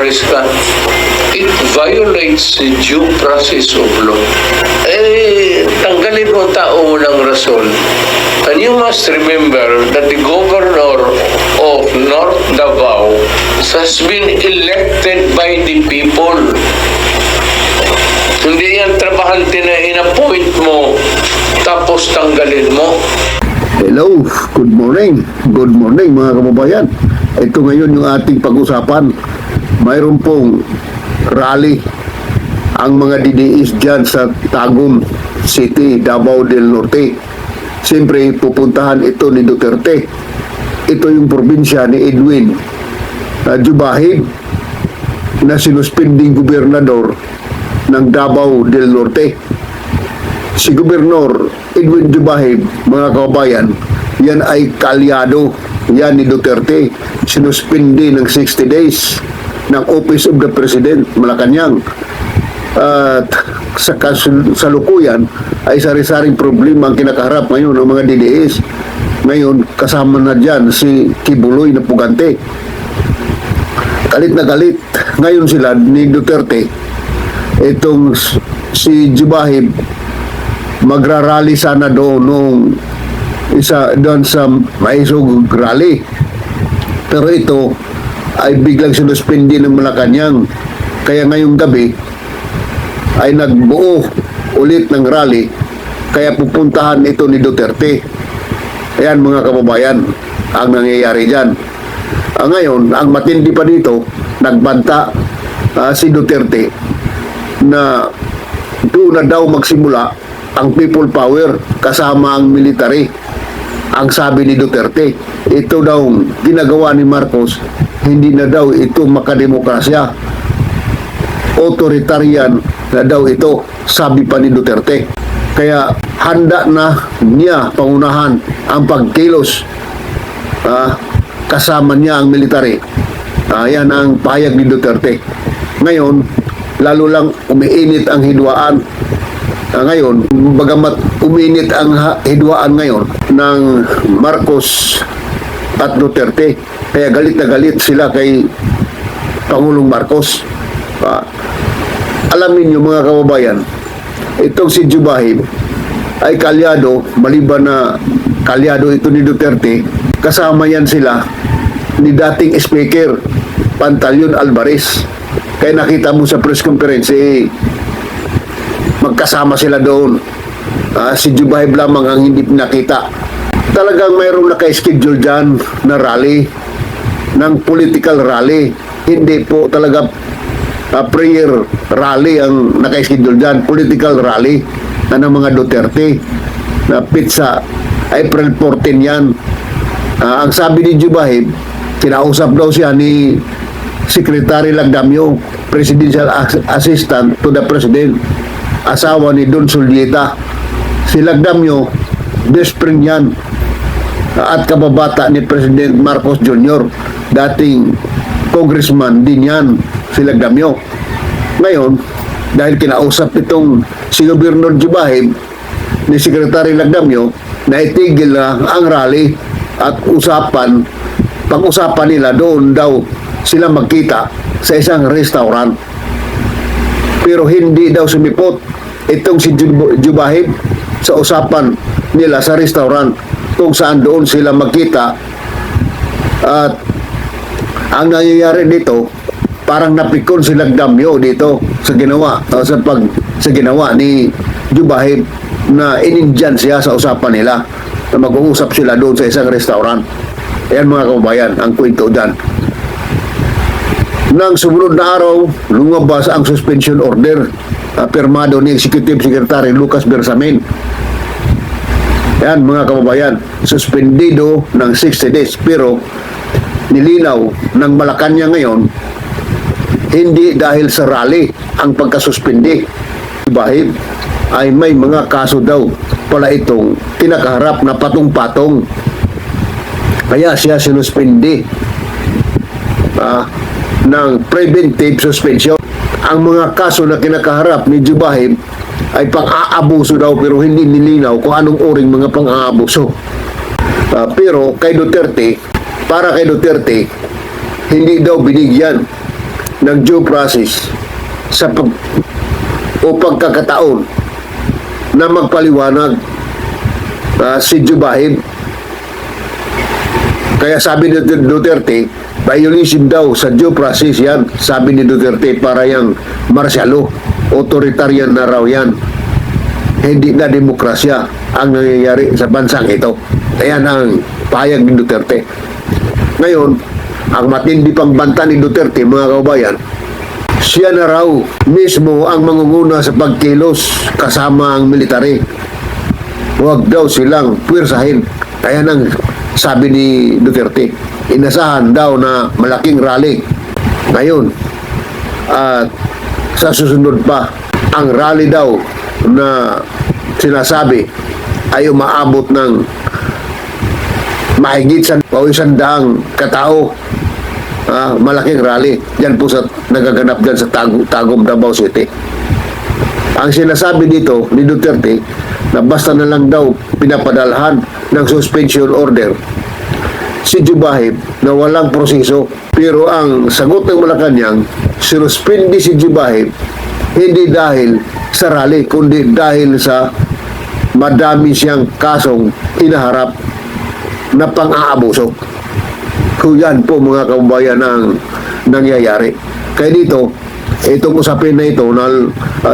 mag-arrest ka, it violates the due process of law. Tanggalin mo tao ng rason. And you must remember that the governor of North Davao has been elected by the people. Hindi yan trabahante na in-appoint mo tapos tanggalin mo. Hello, good morning. Good morning mga kababayan. Ito ngayon yung ating pag-usapan. Mayroon pong rally ang mga DDS dyan sa Tagum City, Davao del Norte. Siyempre, pupuntahan ito ni Duterte. Ito yung probinsya ni Edwin Jubahib na sinuspending gobernador ng Davao del Norte. Si Gobernador Edwin Jubahib, mga kababayan, yan ay kalyado. Yan ni Duterte. Sinuspindi ng 60 days ng Office of the President, Malacanang. At sa kasalukuyan ay sari-saring problema ang kinakaharap ngayon ng mga DDS. Ngayon, kasama na dyan si Kibuloy na Pugante. Galit na galit ngayon sila ni Duterte. Itong si Jubahib magrarally sana doon doon sa Maisog rally. Pero ito ay biglang sinuspindi ng Malacanang. Kaya ngayong gabi ay nagbuo ulit ng rally. Kaya pupuntahan ito ni Duterte. Ayan mga kababayan ang nangyayari dyan. Ngayon, ang matindi pa dito, nagbanta si Duterte na doon na daw magsimula ang people power kasama ang military. Ang sabi ni Duterte, ito daw ginagawa ni Marcos, hindi na daw ito makademokrasya. Authoritarian na daw ito, sabi pa ni Duterte. Kaya handa na niya pangunahan ang pagkilos. Kasama niya ang military. Yan ang pahayag ni Duterte. Ngayon, lalo lang umiinit ang hidwaan. Ngayon, bagamat uminit ang hidwaan ngayon ng Marcos at Duterte, kaya galit na galit sila kay Pangulong Marcos. Alamin niyo mga kababayan, itong si Jubahib ay kalyado, maliban na kalyado ito ni Duterte, kasama yan sila ni dating Speaker Pantaleon Alvarez. Kaya nakita mo sa press conference, magkasama sila doon. Si Jubahib lamang ang hindi pinakita. Talagang mayroong naka-schedule dyan na rally, ng political rally. Hindi po talaga prayer rally ang naka-schedule dyan. Political rally ng mga Duterte na pizza April 14 yan. Ang sabi ni Jubahib, kinausap daw siya ni Secretary Lagdamio, Presidential Assistant to the President, asawa ni Don Sulyeta. Si Lagdamio, best friend yan at kababata ni President Marcos Jr. Dating congressman din yan si Lagdamio. Ngayon, dahil kinausap itong si Gobernador Jubahib ni Secretary Lagdamio, na itigil na ang rally at pag-usapan nila doon daw sila magkita sa isang restaurant. Pero hindi daw sumipot itong si Jubahib sa usapan nila sa restaurant kung saan doon sila magkita. At ang nangyayari dito, parang napikon si Lagdamio dito sa ginawa ni Jubahib na inindyan siya sa usapan nila na mag-uusap sila doon sa isang restaurant. Ayan mga kababayan, ang kwento dyan. Nang sumunod na araw, lumabas ang suspension order pirmado ni Executive Secretary Lucas Bersamin. Yan mga kababayan, suspendido ng 60 days. Pero nilinaw ng Malacanang ngayon, hindi dahil sa rally ang pagkasuspindi. Bahib ay may mga kaso daw pala itong kinakaharap na patong-patong. Kaya siya sinuspindi ng preventive suspension. Ang mga kaso na kinakaharap ni Jubahib ay pang-aabuso daw, pero hindi nilinaw kung anong uring mga pang-aabuso. Pero kay Duterte, para kay Duterte, hindi daw binigyan ng due process sa o pagkakataon na magpaliwanag si Jubahib. Kaya sabi ni Duterte, violation daw sa due process yan. Sabi ni Duterte, para yung martialo, authoritarian na raw yan. Hindi na demokrasya ang nangyayari sa bansang ito. Ayan ang pahayag ni Duterte. Ngayon, ang matindi pang banta ni Duterte, mga kababayan, siya na raw mismo ang mangunguna sa pagkilos kasama ang military. Huwag daw silang pwersahin. Kaya nang sabi ni Duterte, inasahan daw na malaking rally ngayon. At sa susunod pa, ang rally daw na sinasabi ay umaabot ng mahigit sa 100 katao. Malaking rally yan po sa nagaganap dyan sa Tagum, Davao City. Ang sinasabi dito ni Duterte na basta na lang daw pinapadalhan ng suspension order si Jubahib na walang proseso. Pero ang sagot ng Malacanang, sinuspindi si Jubahib hindi dahil sa rally, kundi dahil sa madami siyang kasong inaharap na pang-aabuso. Kung yan po mga kababayan ang nangyayari. Kaya dito, itong usapin na ito na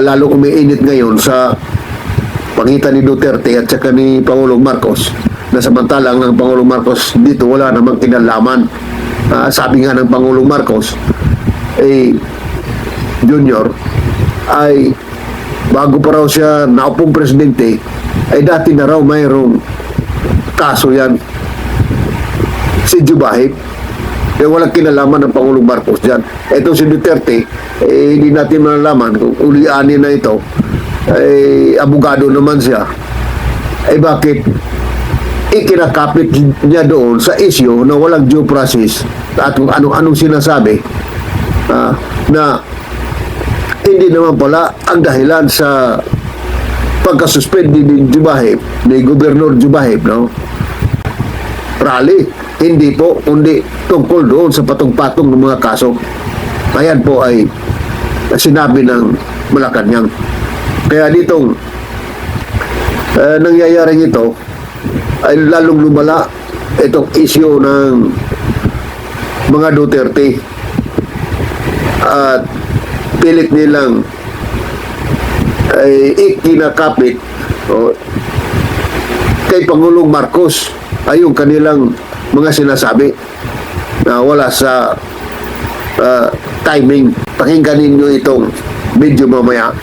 lalo umiinit ngayon sa pagitan ni Duterte at saka ni Pangulong Marcos, na samantalang ng Pangulong Marcos dito wala namang kinalaman. Sabi nga ng Pangulong Marcos Junior ay bago pa raw siya naupong presidente ay dati na raw mayroong kaso yan si Jubahib. Kaya walang kinalaman ng Pangulong Marcos dyan. Ito si Duterte, hindi natin malalaman kung ulianin na ito, abogado naman siya. Bakit ikinakapit niya doon sa issue na walang due process at kung anong sinasabi na hindi naman pala ang dahilan sa pagkasuspend ni Jubahib, ni Gobernador Jubahib, no? Rally. Hindi po, kundi tungkol doon sa patong-patong ng mga kaso. Ayan po ay sinabi ng Malacanang. Kaya ditong nangyayaring ito ay lalong lumala itong issue ng mga Duterte at pilit nilang ay ikinakapit kay Pangulong Marcos ay yung kanilang mga sinasabi na wala sa timing. Pakinggan ninyo itong video mamaya.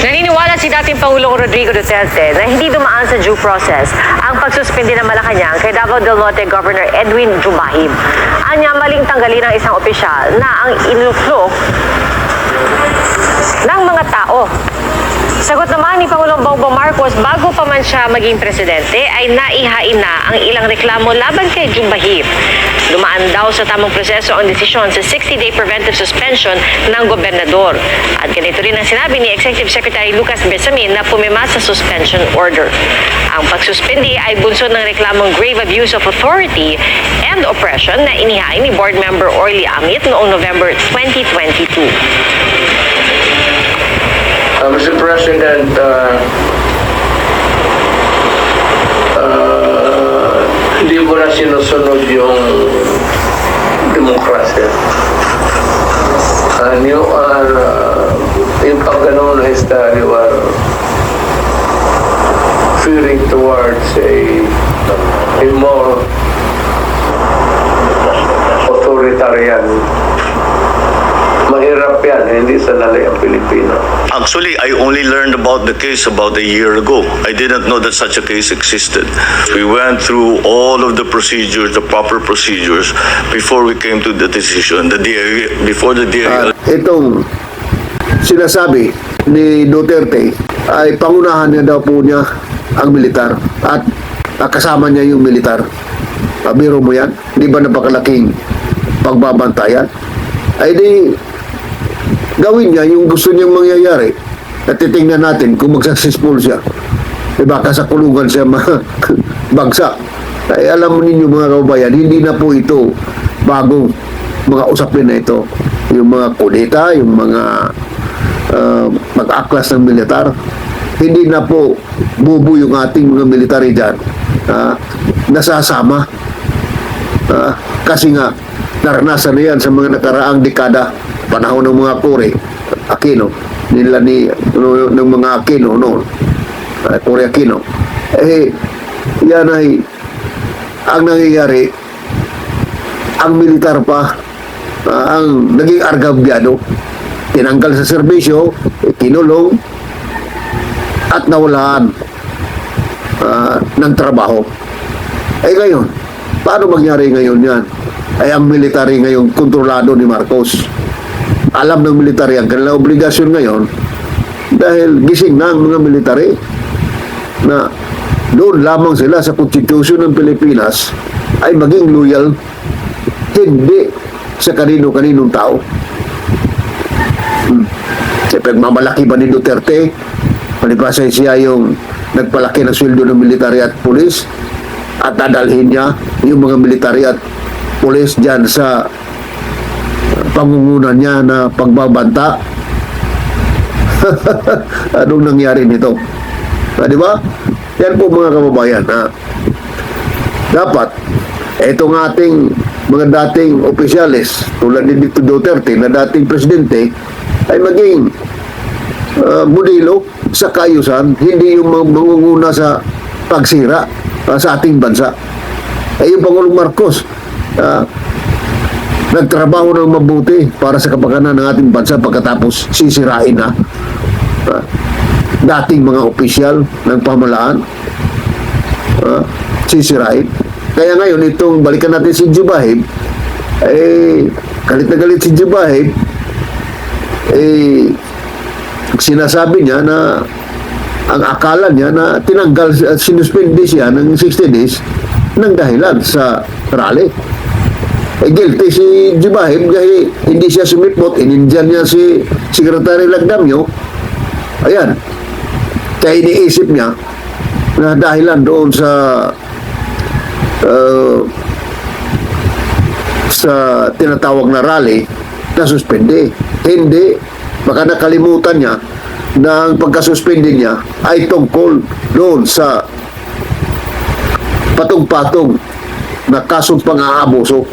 Naniniwala si dating Pangulong Rodrigo Duterte na hindi dumaan sa due process ang pagsuspindi ng Malacanang kay Davao del Norte Governor Edwin Jubahib. Anya maling tanggalin ng isang opisyal na ang inuslok ng mga tao. Sagot naman ni Pangulong Bongbong Marcos, bago pa man siya maging presidente ay naihain na ang ilang reklamo laban kay Jubahib. Dumaan daw sa tamang proseso ang desisyon sa 60-day preventive suspension ng gobernador. At ganito rin ang sinabi ni Executive Secretary Lucas Bersamin na pumima sa suspension order. Ang pagsuspindi ay bunsod ng reklamong grave abuse of authority and oppression na inihain ni Board Member Orly Amit noong November 2022. Mr. President, hindi mo na sinusunod yung demokrasya. And you are, yung pag ganun is that you are fearing towards a more authoritarian. Mahirap yan, hindi sanali ang Pilipino. Actually, I only learned about the case about a year ago. I didn't know that such a case existed. We went through all of the procedures, the proper procedures, before we came to the decision. Before the DIL. Itong sinasabi ni Duterte ay pangunahan niya daw po niya ang militar at kasama niya yung militar. Biro mo yan? Di ba napakalaking pagbabantayan? Ay di gawin niya yung gusto niyang mangyayari at titingnan natin kung mag-successful siya. Baka sa kulungan siya bagsak. Ay alam ninyo mga kababayan, hindi na po ito bagong mga usapin na ito. Yung mga kudeta, yung mga mag-aklas ng militar, hindi na po bubo yung ating mga military dyan. Nasasama. Kasi nga, naranasan na yan sa mga nakaraang dekada, panahon ng mga Kore, Aquino, nila ng mga Aquino noon, Kore Aquino. Yan ay ang nangyayari, ang militar pa, ang naging argabyado, tinanggal sa serbisyo, kinulong, at nawalaan ng trabaho. Ngayon, paano mangyari ngayon yan? Ay ang military ngayon kontrolado ni Marcos. Alam ng military ang kanilang obligasyon ngayon dahil gising na ang mga military na doon lamang sila sa konstitusyon ng Pilipinas ay maging loyal, hindi sa kanino-kaninong tao. Sa pagmamalaki ba ni Duterte, palibasa siya yung nagpalaki ng sweldo ng military at pulis at dadalhin niya yung mga military at pulis dyan sa pangungunan niya na pagbabanta. Anong nangyari nito? Di ba? Yan po mga kababayan. Dapat itong ating mga dating opisyalis tulad ni Dito Duterte na dating presidente ay maging modelo sa kaayusan, hindi yung mangunguna sa pagsira sa ating bansa. Yung Pangulong Marcos nagtrabaho ng mabuti para sa kapakanan ng ating bansa pagkatapos sisirain na dating mga opisyal ng pamahalaan, sisirain. Kaya ngayon, itong balikan natin si Jubahib, galit na galit si Jubahib, sinasabi niya na ang akala niya na tinanggal, sinuspende siya ng 60 days ng dahilan sa rally. Guilty si Jubahib kasi hindi siya sumipot, inindyan niya si Secretary Lagdamyo. Ayan. Kaya iniisip niya na dahilan doon sa tinatawag na rally na suspende. Hindi. Baka nakalimutan niya na ang pagkasuspende niya ay tungkol doon sa patong-patong na kasong pang-aabuso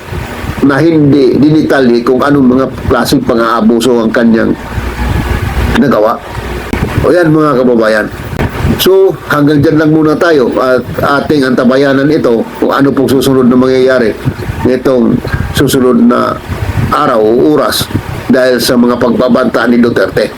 na hindi dinitalye kung anong mga klaseng pang-aabuso ang kanyang nagawa. O yan mga kababayan. So, hanggang dyan lang muna tayo at ating antabayanan ito kung ano pong susunod na mangyayari nitong susunod na araw o oras dahil sa mga pagbabanta ni Duterte.